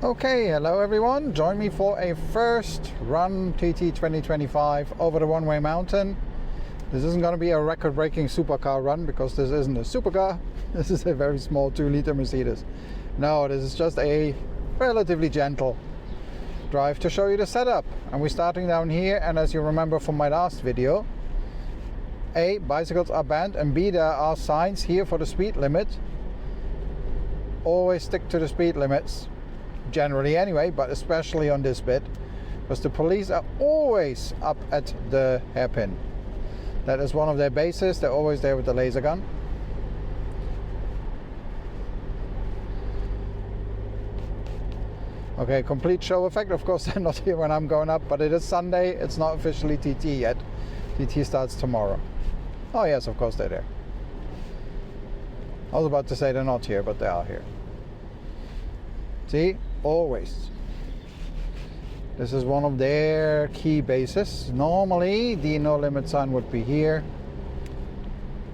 Okay, hello everyone. Join me for a first run TT 2025 over the one-way mountain. This isn't going to be a record-breaking supercar run because this isn't a supercar. This is a very small 2-liter Mercedes. No, this is just a relatively gentle drive to show you the setup. And we're starting down here, and as you remember from my last video, A, bicycles are banned, and B, there are signs here for the speed limit. Always stick to the speed limits. Generally anyway, but especially on this bit, because the police are always up at the hairpin. That is one of their bases. They're always there with the laser gun. Okay, complete show effect. Of course, they're not here when I'm going up, but it is Sunday. It's not officially TT yet. TT starts tomorrow. Oh yes, of course they're there. I was about to say they're not here, but they are here. See? Always. This is one of their key bases. Normally the no limit sign would be here,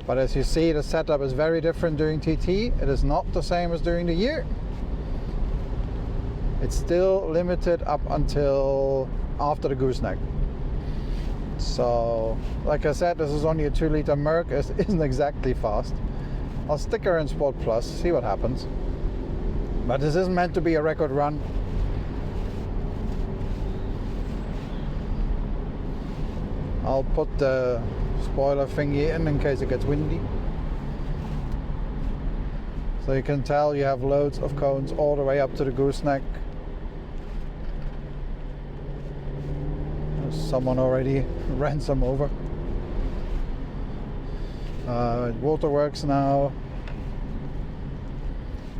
but as you see, the setup is very different during TT. It is not the same as during the year. It's still limited up until after the gooseneck. So like I said, this is only a 2-liter Merc. It isn't exactly fast. I'll stick her in Sport Plus, see what happens. But this isn't meant to be a record run. I'll put the spoiler thingy in case it gets windy. So you can tell you have loads of cones all the way up to the gooseneck. Someone already ran some over. Waterworks now.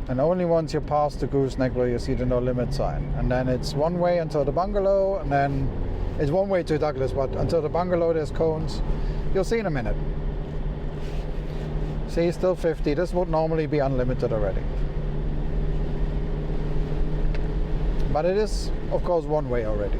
And only once you pass the gooseneck will you see the no limit sign. And then it's one way until the bungalow, and then it's one way to Douglas, but until the bungalow there's cones. You'll see in a minute. See, still 50. This would normally be unlimited already. But it is, of course, one way already.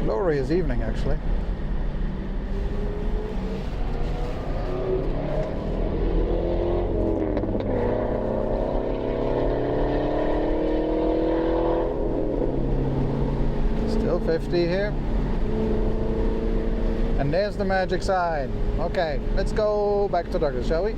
Glorious evening, actually. Still 50 here. And there's the magic sign. Okay, let's go back to Douglas, shall we?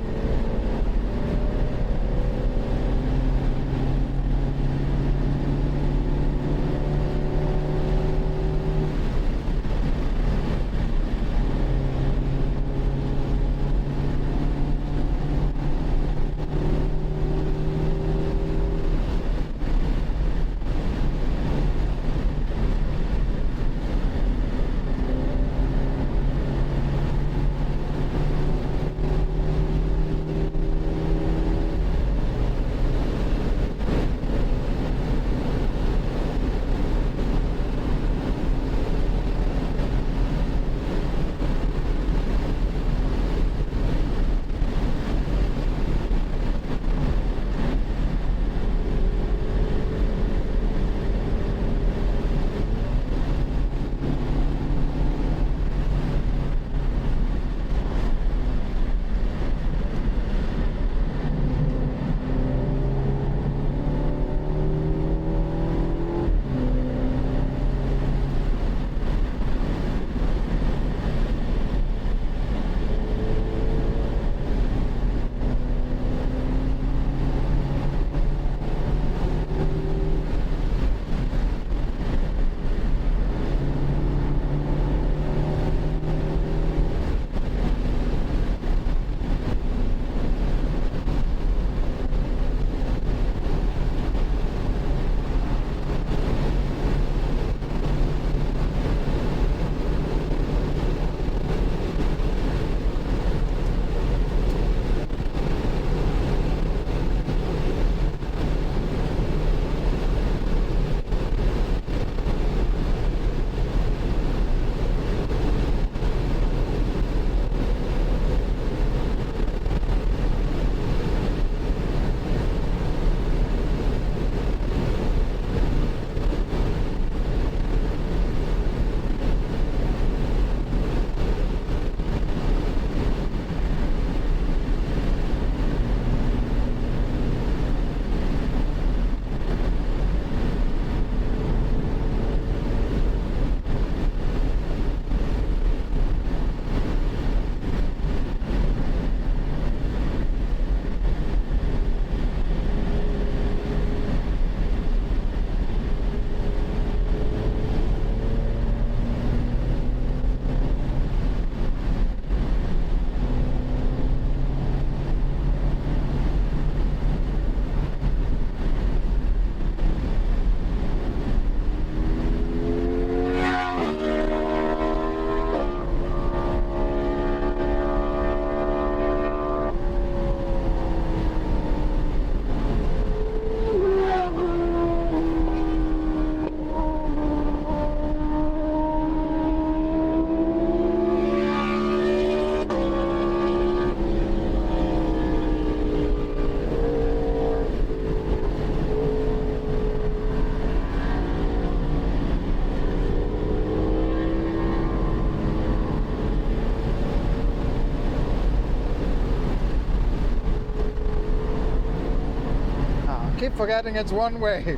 keep forgetting it's one way.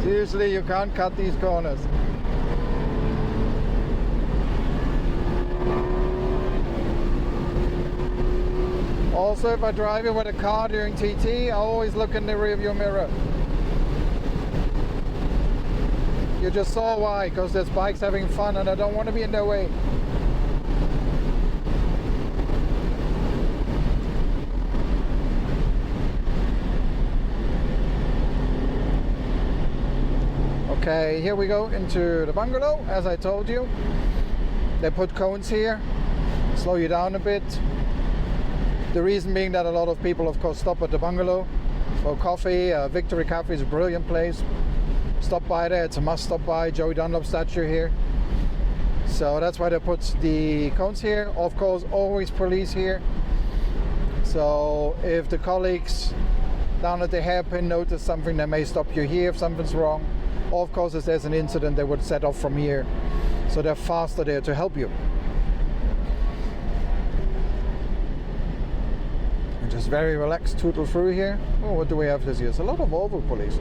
Usually you can't cut these corners. Also, if I drive in with a car during TT, I always look in the rearview mirror. You just saw why, because there's bikes having fun and I don't want to be in their way. Okay, here we go into the bungalow. As I told you, they put cones here, slow you down a bit. The reason being that a lot of people, of course, stop at the bungalow for coffee. Victory Cafe is a brilliant place. Stop by there, it's a must stop by. Joey Dunlop statue here. So that's why they put the cones here. Of course, always police here. So if the colleagues down at the hairpin notice something, they may stop you here if something's wrong. Or of course, if there's an incident, they would set off from here. So they're faster there to help you. Just very relaxed, tootle through here. Oh, what do we have this year? It's a lot of Volvo police.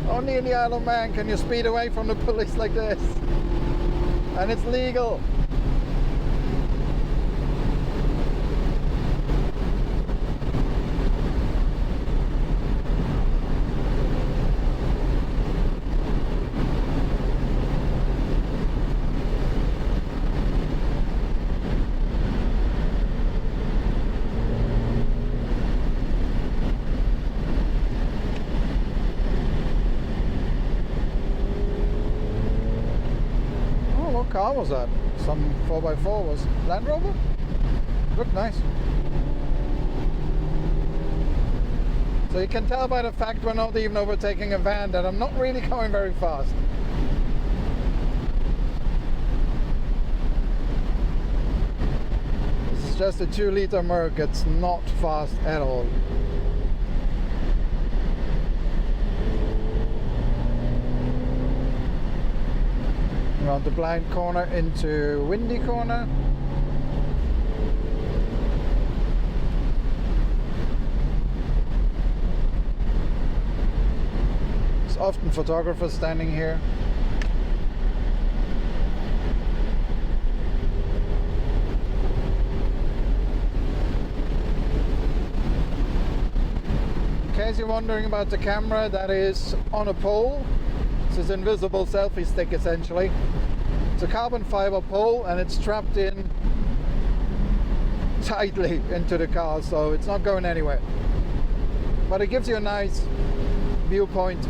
Only in the Isle of Man can you speed away from the police like this. And it's legal. What car was that? Some 4x4 was Land Rover? Looked nice. So you can tell by the fact we're not even overtaking a van that I'm not really going very fast. This is just a 2-liter Merc, it's not fast at all. Around the blind corner into windy corner. There's often photographers standing here. In case you're wondering about the camera, that is on a pole. This is invisible selfie stick essentially. It's a carbon fiber pole and it's strapped in tightly into the car, so it's not going anywhere. But it gives you a nice viewpoint.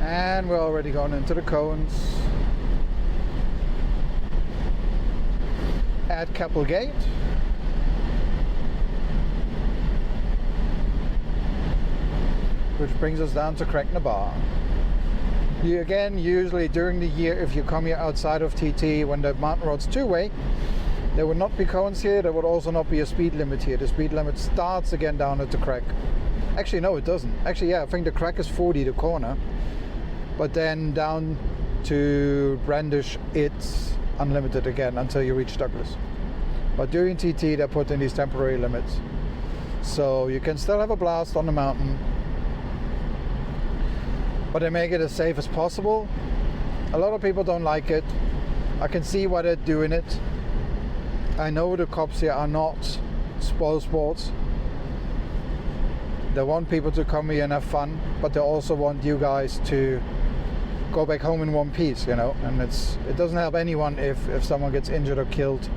And we're already going into the cones at Keppelgate. Which brings us down to Craignabar. You again, usually during the year, if you come here outside of TT when the mountain road's two-way, there would not be cones here, there would also not be a speed limit here. The speed limit starts again down at the Craig. Actually, no, it doesn't. Actually, yeah, I think the Craig is 40, the corner. But then down to Brandish, it's unlimited again until you reach Douglas. But during TT, they put in these temporary limits. So you can still have a blast on the mountain, but they make it as safe as possible. A lot of people don't like it. I can see why they're doing it. I know the cops here are not spoil sports. They want people to come here and have fun, but they also want you guys to go back home in one piece, you know. And it doesn't help anyone if someone gets injured or killed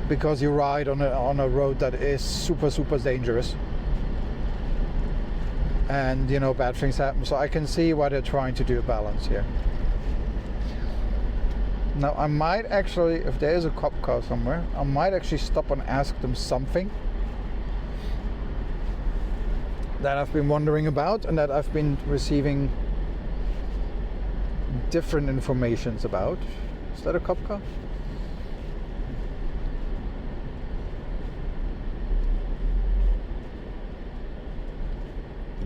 because you ride on a road that is super dangerous. And you know, bad things happen. So I can see why they're trying to do a balance here. Now I might actually, if there is a cop car somewhere, I might actually stop and ask them something that I've been wondering about and that I've been receiving different informations about. Is that a cop car?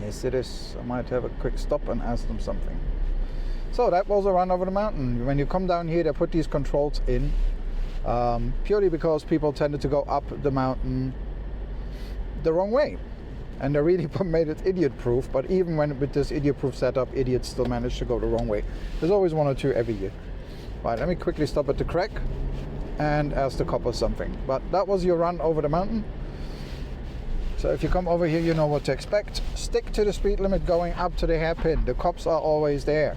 Yes, it is. I might have a quick stop and ask them something. So that was a run over the mountain. When you come down here, they put these controls in purely because people tended to go up the mountain the wrong way. And they really made it idiot-proof, but even when with this idiot-proof setup, idiots still manage to go the wrong way. There's always one or two every year. Right, let me quickly stop at the crack and ask the copper something. But that was your run over the mountain. So if you come over here, you know what to expect. Stick to the speed limit going up to the hairpin. The cops are always there.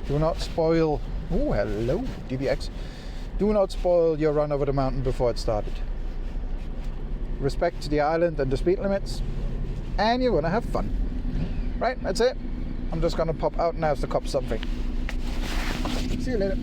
Do not spoil... Oh, hello, DBX. Do not spoil your run over the mountain before it started. Respect the island and the speed limits, and you're gonna have fun. Right, that's it. I'm just gonna pop out and ask the cops something. See you later.